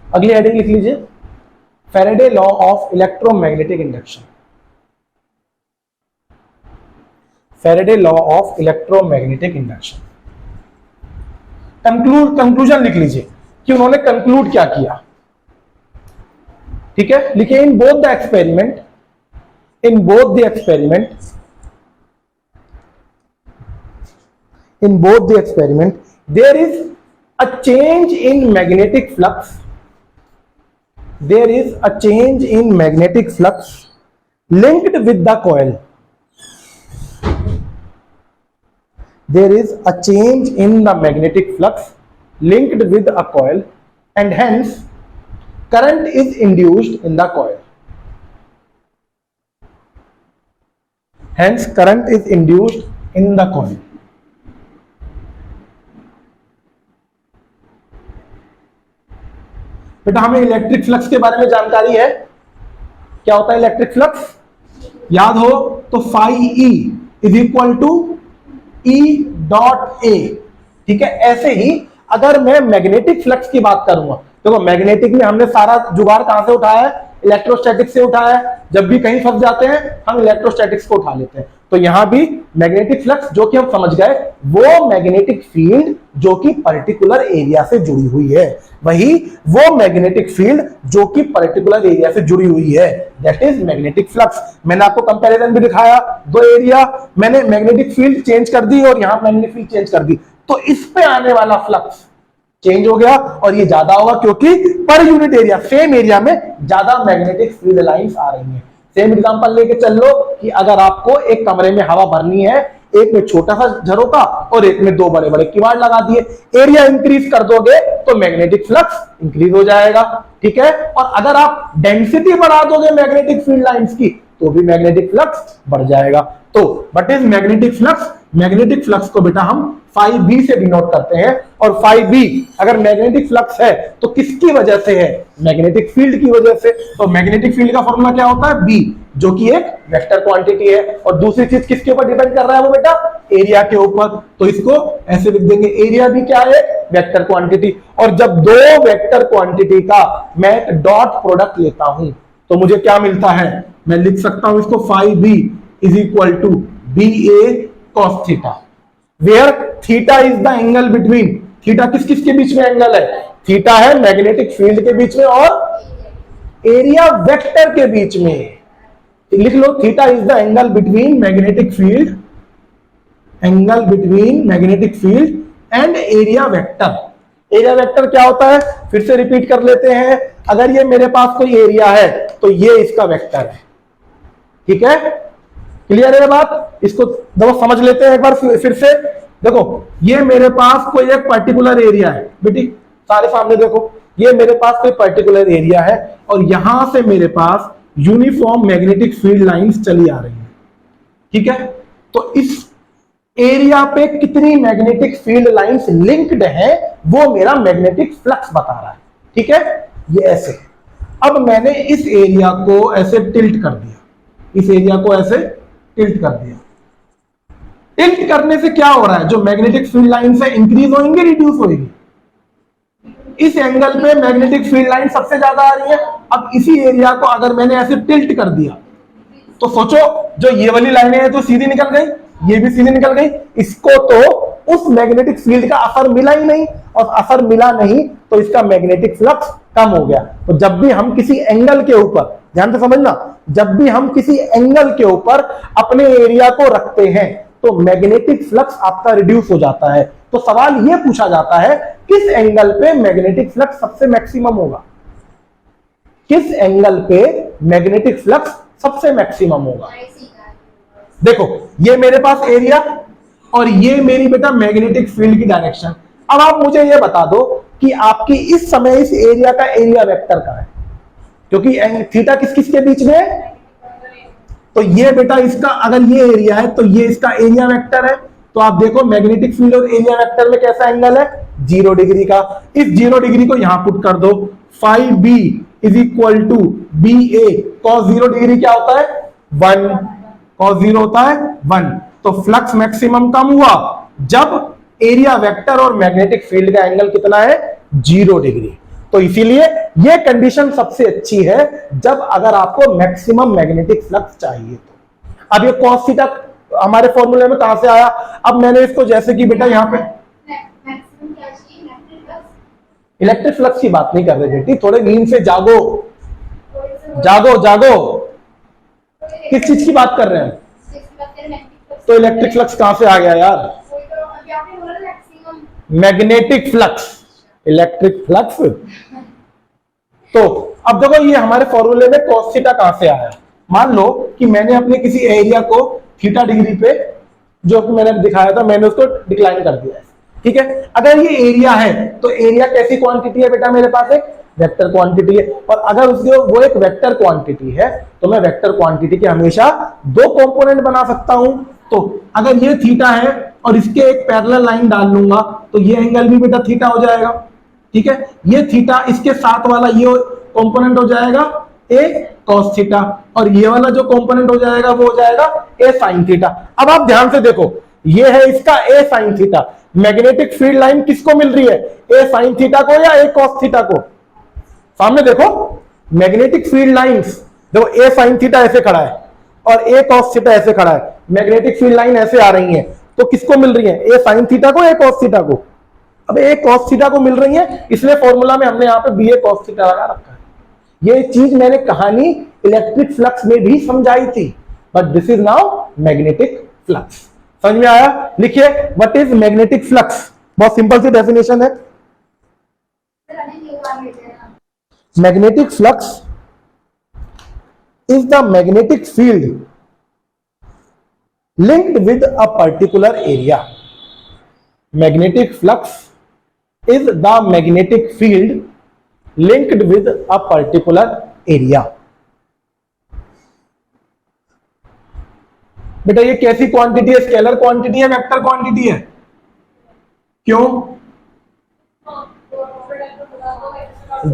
अगली हेडिंग लिख लीजिए, Faraday law of electromagnetic induction. Faraday law of electromagnetic induction. Conclusion लिख लीजिए कि उन्होंने कंक्लूड क्या किया। ठीक है, लिखिए in both the experiment there is a change in magnetic flux linked with the coil. There is a change in the magnetic flux linked with a coil and hence current is induced in the coil. Hence current is induced in the coil. बेटा हमें electric flux के बारे में जानकारी है। क्या होता है इलेक्ट्रिक फ्लक्स? याद हो तो phi E is equal to E dot A. ठीक है, ऐसे ही अगर मैं मैग्नेटिक फ्लक्स की बात करूंगा, देखो मैग्नेटिक में हमने सारा जुगाड़ कहां से उठाया है? इलेक्ट्रोस्टैटिक्स से उठाया है। जब भी कहीं फंस जाते हैं हम इलेक्ट्रोस्टैटिक्स को उठा लेते हैं। तो यहां भी मैग्नेटिक फ्लक्स जो कि हम समझ गए, वो मैग्नेटिक फील्ड जो कि पर्टिकुलर एरिया से जुड़ी हुई है, वही वो मैग्नेटिक फील्ड जो कि पर्टिकुलर एरिया से जुड़ी हुई है, दैट इज मैग्नेटिक फ्लक्स। मैंने आपको कंपैरिजन भी दिखाया, दो एरिया, मैंने मैग्नेटिक फील्ड चेंज कर दी और यहां मैग्नेटिक फील्ड चेंज कर दी, तो इस पे आने वाला फ्लक्स चेंज हो गया और ये ज्यादा होगा क्योंकि पर यूनिट एरिया, सेम एरिया में ज्यादा मैग्नेटिक फील्ड लाइंस आ रही हैं। सेम एग्जांपल लेके चल लो कि अगर आपको एक कमरे में हवा भरनी है, एक में छोटा सा झरोका और एक में दो बड़े बड़े किवाड़ लगा दिए, एरिया इंक्रीज कर दोगे तो मैग्नेटिक फ्लक्स इंक्रीज हो जाएगा। ठीक है, और अगर आप डेंसिटी बढ़ा दोगे मैग्नेटिक फील्ड लाइंस की तो भी मैग्नेटिक फ्लक्स बढ़ जाएगा। तो what is magnetic flux? Magnetic flux को बेटा हम फाई बी से डिनोट करते हैं, और फाई बी अगर मैग्नेटिक फ्लक्स है तो किसकी वजह से है? मैग्नेटिक फील्ड की वजह से। तो मैग्नेटिक फील्ड का फॉर्मूला क्या होता है? बी, जो कि एक वेक्टर क्वांटिटी है। और दूसरी चीज किसके ऊपर डिपेंड कर रहा है वो बेटा? एरिया के ऊपर। तो इसको ऐसे लिख देंगे, एरिया भी क्या है? Vector quantity. और जब दो वेक्टर क्वांटिटी का मैं डॉट प्रोडक्ट लेता हूं तो मुझे क्या मिलता है? मैं लिख सकता हूं इसको phi B is equal to B A cos theta, where theta is the angle between, theta किस किस के बीच में एंगल है? थीटा है मैग्नेटिक फील्ड के बीच में और एरिया वेक्टर के बीच में। लिख लो, theta is the angle between magnetic field, angle between magnetic field and area vector. Area vector क्या होता है? फिर से रिपीट कर लेते हैं, अगर ये मेरे पास कोई एरिया है तो ये इसका वेक्टर है। ठीक है, क्लियर है बात? इसको देखो समझ लेते हैं एक बार फिर से। देखो ये मेरे पास कोई एक पर्टिकुलर एरिया है बेटी, सारे सामने देखो, ये मेरे पास कोई पर्टिकुलर एरिया है और यहां से मेरे पास यूनिफॉर्म मैग्नेटिक फील्ड लाइंस चली आ रही है। ठीक है, तो इस एरिया पे कितनी मैग्नेटिक फील्ड लाइंस लिंक्ड है वो मेरा मैग्नेटिक फ्लक्स बता रहा है। ठीक है, ये ऐसे। अब मैंने इस एरिया को ऐसे टिल्ट कर दिया, इस एरिया को ऐसे टिल्ट कर दिया। टिल्ट करने से क्या हो रहा है? जो मैग्नेटिक फील्ड लाइंस है इंक्रीज होंगी, रिड्यूस होगी? इस एंगल पे मैग्नेटिक फील्ड लाइन सबसे ज्यादा आ रही है। अब इसी एरिया को अगर मैंने ऐसे टिल्ट कर दिया तो सोचो, जो ये वाली लाइनें हैं तो सीधी निकल गई, ये भी सीधी निकल गई, इसको तो उस मैग्नेटिक फील्ड का असर मिला ही नहीं, और असर मिला नहीं तो इसका मैग्नेटिक फ्लक्स कम हो गया। तो जब भी हम किसी एंगल के ऊपर, ध्यान से समझना, जब भी हम किसी एंगल के ऊपर अपने एरिया को रखते हैं तो मैग्नेटिक फ्लक्स आपका रिड्यूस हो जाता है। तो सवाल यह पूछा जाता है, किस एंगल पे मैग्नेटिक फ्लक्स सबसे मैक्सिमम होगा? किस एंगल पे मैग्नेटिक फ्लक्स सबसे मैक्सिमम होगा? देखो ये मेरे पास एरिया और ये मेरी बेटा मैग्नेटिक फील्ड की डायरेक्शन। अब आप मुझे ये बता दो कि आपकी इस समय इस एरिया का एरिया वेक्टर का है, क्योंकि थीटा किस किस के बीच में है? तो ये बेटा इसका, अगर ये एरिया है तो ये इसका एरिया वेक्टर है। तो आप देखो मैग्नेटिक फील्ड और एरिया वेक्टर में कैसा एंगल है? 0 डिग्री का। इस 0 डिग्री को यहां पुट कर दो, phi B is equal to B A cos 0 degree क्या होता है? 1, कॉस 0 होता है 1। तो फ्लक्स मैक्सिमम कम हुआ जब एरिया वेक्टर और मैग्नेटिक फील्ड का एंगल कितना है? 0 डिग्री। तो इसीलिए ये कंडीशन सबसे अच्छी है जब अगर आपको मैक्सिमम मैग्नेटिक फ्लक्स चाहिए। तो अब ये cos थीटा हमारे फॉर्मूले में कहां से आया? अब मैंने इसको जैसे कि बेटा यहां पे इलेक्ट्रिक फ्लक्स की बात नहीं कर रहे बेटी, थोड़े नींद से जागो जागो जागो। किस चीज की बात कर रहे हैं? तो इलेक्ट्रिक फ्लक्स कहां से आ गया यार? Magnetic flux, electric flux. तो अब देखो ये हमारे फॉर्मूले में cos थीटा कहां से आया? मान लो कि मैंने अपने किसी एरिया को थीटा डिग्री पे जो कि मैंने दिखाया था, मैंने उसको डिक्लाइन कर दिया है, ठीक है। अगर ये एरिया है तो एरिया कैसी क्वांटिटी है बेटा? मेरे पास एक वेक्टर क्वांटिटी है, और अगर उसके वो एक वेक्टर क्वांटिटी है तो मैं वेक्टर क्वांटिटी के हमेशा दो कंपोनेंट बना सकता हूं। तो अगर ये थीटा है और इसके एक पैरेलल लाइन डाल लूंगा तो ये एंगल भी बेटा थीटा हो जाएगा, ठीक है। ये थीटा, इसके साथ वाला ये कंपोनेंट हो जाएगा ए cos थीटा, और ये वाला जो कंपोनेंट हो जाएगा वो हो जाएगा ए sin थीटा। अब आप ध्यान से देखो, ये है इसका ए sin theta. Magnetic field line किसको मिल रही है? ए sin थीटा को या ए cos थीटा को? सामने देखो, मैग्नेटिक फील्ड लाइंस देखो, ए sin थीटा ऐसे खड़ा है और ए cos थीटा ऐसे खड़ा है। मैग्नेटिक फील्ड लाइन ऐसे आ रही है, तो किसको मिल रही है? ए sin थीटा को, ए cos थीटा को? अब ए cos थीटा को मिल रही है, इसलिए फॉर्मूला में हमने यहाँ पे बी ए cos थीटा लगा रखा है। ये चीज मैंने कहानी इलेक्ट्रिक फ्लक्स में भी समझाई थी, but this is now magnetic flux. समझ में आया? लिखिए, व्हाट इज मैग्नेटिक फ्लक्स? बहुत सिंपल सी डेफिनेशन है। Magnetic flux is the magnetic field linked with a particular area. Magnetic flux is the magnetic field linked with a particular area. बेटा ये कैसी quantity है? स्केलर क्वांटिटी है, vector quantity है? क्यों?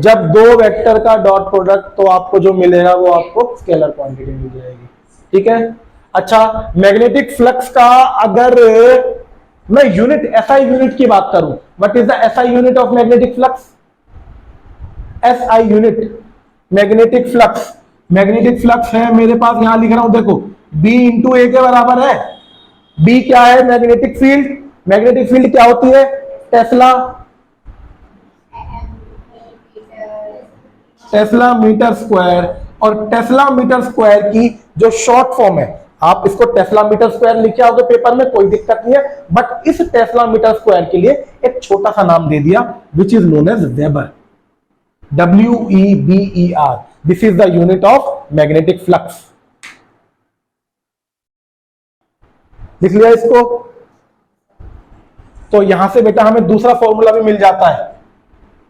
जब दो वेक्टर का डॉट प्रोडक्ट, तो आपको जो मिलेगा वो आपको स्केलर क्वांटिटी मिल जाएगी, ठीक है। अच्छा, मैग्नेटिक फ्लक्स का अगर मैं यूनिट SI यूनिट की बात करूं, what is the SI unit of magnetic flux? SI unit magnetic flux, magnetic flux है मेरे पास, यहां लिख रहा हूं देखो, B इंटू ए के बराबर है। B क्या है? Magnetic field. मैग्नेटिक फील्ड क्या होती है? Tesla, tesla metre square. और टेस्ला मीटर स्क्वायर की जो शॉर्ट फॉर्म है, आप इसको टेस्ला मीटर स्क्वायर लिखे आओगे पेपर में, कोई दिक्कत नहीं है, बट इस टेस्ला मीटर स्क्वायर के लिए एक छोटा सा नाम दे दिया, which is known as weber, WEBER। This is the unit of magnetic flux. लिख लिया इसको? तो यहां से बेटा हमें दूसरा फॉर्मूला भी मिल जाता है,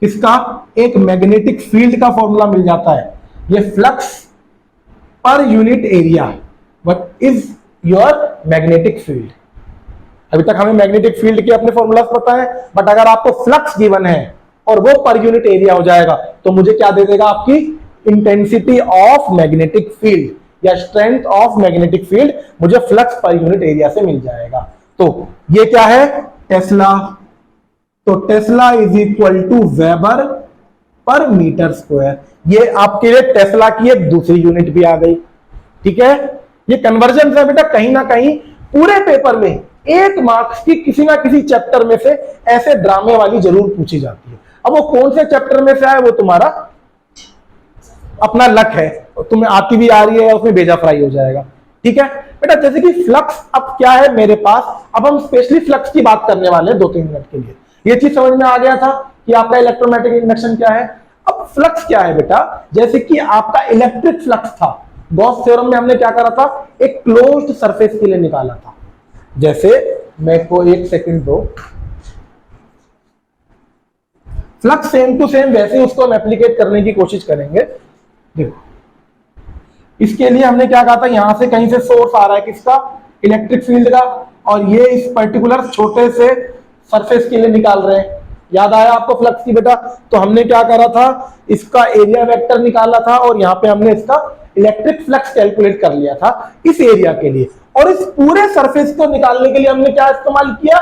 किसका? एक मैग्नेटिक फील्ड का फॉर्मूला मिल जाता है। ये flux per unit area, what is your magnetic field. अभी तक हमें मैग्नेटिक फील्ड के अपने फॉर्मूलास पता है, बट अगर आपको फ्लक्स गिवन है और वो पर यूनिट एरिया हो जाएगा तो मुझे क्या दे देगा? आपकी इंटेंसिटी ऑफ मैग्नेटिक फील्ड या स्ट्रेंथ ऑफ मैग्नेटिक फील्ड मुझे फ्लक्स पर यूनिट एरिया से मिल जाएगा। तो ये क्या है? टेस्ला। तो tesla is equal to weber per metre square. ये आपके लिए टेस्ला की एक दूसरी यूनिट भी आ गई, ठीक है। ये कन्वर्जन है बेटा, कहीं ना कहीं पूरे पेपर में एक मार्क्स की किसी ना किसी चैप्टर में से ऐसे ड्रामे वाली जरूर पूछी जाती है। अब वो कौन से चैप्टर में से आए वो तुम्हारा अपना लक है, तुम्हें आती भी आ रही है, उसमें बेजा फ्राई हो जाएगा, ठीक है बेटा। जैसे कि फ्लक्स अब क्या है मेरे पास, अब हम स्पेशली फ्लक्स की बात करने वाले हैं 2-3 मिनट के लिए। ये चीज समझ में आ गया था कि आपका इलेक्ट्रोमैग्नेटिक इंडक्शन क्या है। अब फ्लक्स क्या है बेटा? जैसे कि आपका इलेक्ट्रिक फ्लक्स था, गॉस थ्योरम में हमने क्या करा था? एक क्लोज्ड सरफेस के लिए निकाला था। जैसे मेरे को एक सेकंड दो, फ्लक्स सेम टू सेम वैसे उसको हम एप्लीकेट करने की कोशिश करेंगे। देखो, इसके लिए हमने क्या कहा था? यहां से कहीं से सोर्स आ रहा है, किसका? इलेक्ट्रिक फील्ड का, और ये इस पर्टिकुलर छोटे से सरफेस के लिए निकाल रहे हैं। याद आया आपको फ्लक्स की बेटा? तो हमने क्या करा था? इसका एरिया वेक्टर निकाला था और यहां पे हमने इसका इलेक्ट्रिक फ्लक्स कैलकुलेट कर लिया था इस एरिया के लिए। और इस पूरे सरफेस को निकालने के लिए हमने क्या इस्तेमाल किया?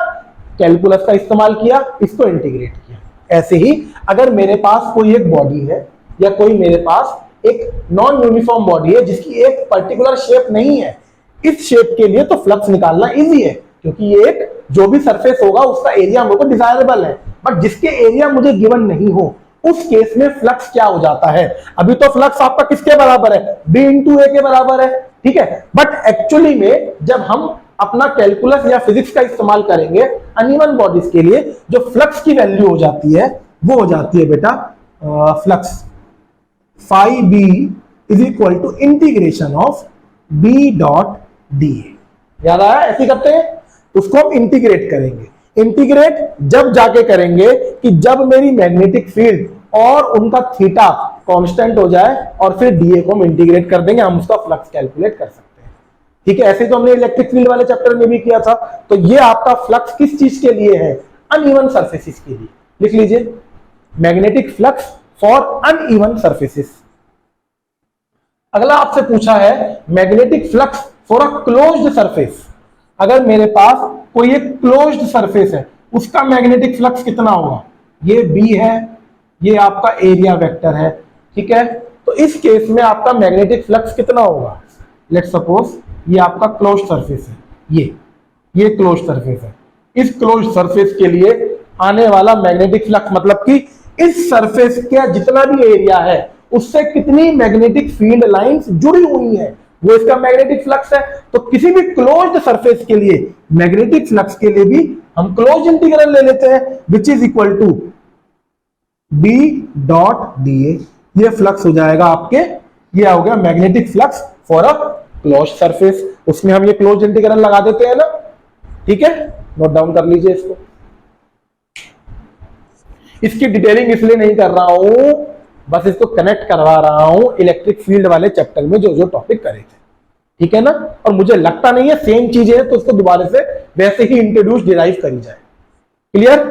कैलकुलस का इस्तेमाल किया, इसको इंटीग्रेट किया। ऐसे ही अगर मेरे पास कोई एक बॉडी है या कोई मेरे पास एक नॉन यूनिफॉर्म बॉडी है जिसकी एक पर्टिकुलर शेप नहीं है, इस शेप के लिए तो फ्लक्स निकालना इजी है क्योंकि ये एक जो भी सरफेस होगा उसका एरिया मेरे को डिजायरेबल है। बट जिसके एरिया मुझे गिवन नहीं हो उस केस में फ्लक्स क्या हो जाता है? अभी तो फ्लक्स आपका किसके बराबर है? B इंटू ए के बराबर है, ठीक है। बट एक्चुअली में जब हम अपना कैलकुलस या फिजिक्स का इस्तेमाल करेंगे अनइवन बॉडीज के लिए, जो फ्लक्स की वैल्यू हो जाती है वो हो जाती है बेटा flux phi B is equal to integration of B dot D. याद आया? ऐसे करते हैं, उसको हम इंटीग्रेट करेंगे। इंटीग्रेट जब जाके करेंगे कि जब मेरी मैग्नेटिक फील्ड और उनका थीटा कांस्टेंट हो जाए और फिर डीए को हम इंटीग्रेट कर देंगे, हम उसका फ्लक्स कैलकुलेट कर सकते हैं, ठीक है। ऐसे तो हमने इलेक्ट्रिक फील्ड वाले चैप्टर में भी किया था। तो ये आपका फ्लक्स किस चीज के लिए है? अनइवन सरफेसेस के लिए। लिख लीजिए magnetic flux for uneven surfaces. अगला आपसे पूछा है magnetic flux for a closed surface. अगर मेरे पास कोई एक क्लोज्ड सरफेस है उसका मैग्नेटिक फ्लक्स कितना होगा? ये बी है, ये आपका एरिया वेक्टर है, ठीक है। तो इस केस में आपका मैग्नेटिक फ्लक्स कितना होगा? लेट्स सपोज ये आपका क्लोज्ड सरफेस है, ये क्लोज्ड सरफेस है। इस क्लोज्ड सरफेस के लिए आने वाला मैग्नेटिक फ्लक्स मतलब कि इस सरफेस का जितना भी एरिया है उससे कितनी मैग्नेटिक फील्ड लाइंस जुड़ी हुई है वो इसका मैग्नेटिक फ्लक्स है। तो किसी भी क्लोज्ड सरफेस के लिए मैग्नेटिक फ्लक्स के लिए भी हम क्लोज इंटीग्रल ले लेते हैं which is equal to B dot D A. ये फ्लक्स हो जाएगा आपके, ये हो गया magnetic flux for a close surface. उसमें हम ये क्लोज इंटीग्रल लगा देते हैं ना, ठीक है। नोट डाउन कर लीजिए इसको। इसकी डिटेलिंग इसलिए नहीं कर रहा हूं, बस इसको कनेक्ट करवा रहा हूं इलेक्ट्रिक फील्ड वाले चैप्टर में जो जो टॉपिक करे थे, ठीक है ना। और मुझे लगता नहीं है सेम चीजें है तो उसको दोबारा से वैसे ही इंट्रोड्यूस डिराइव करी जाए। क्लियर?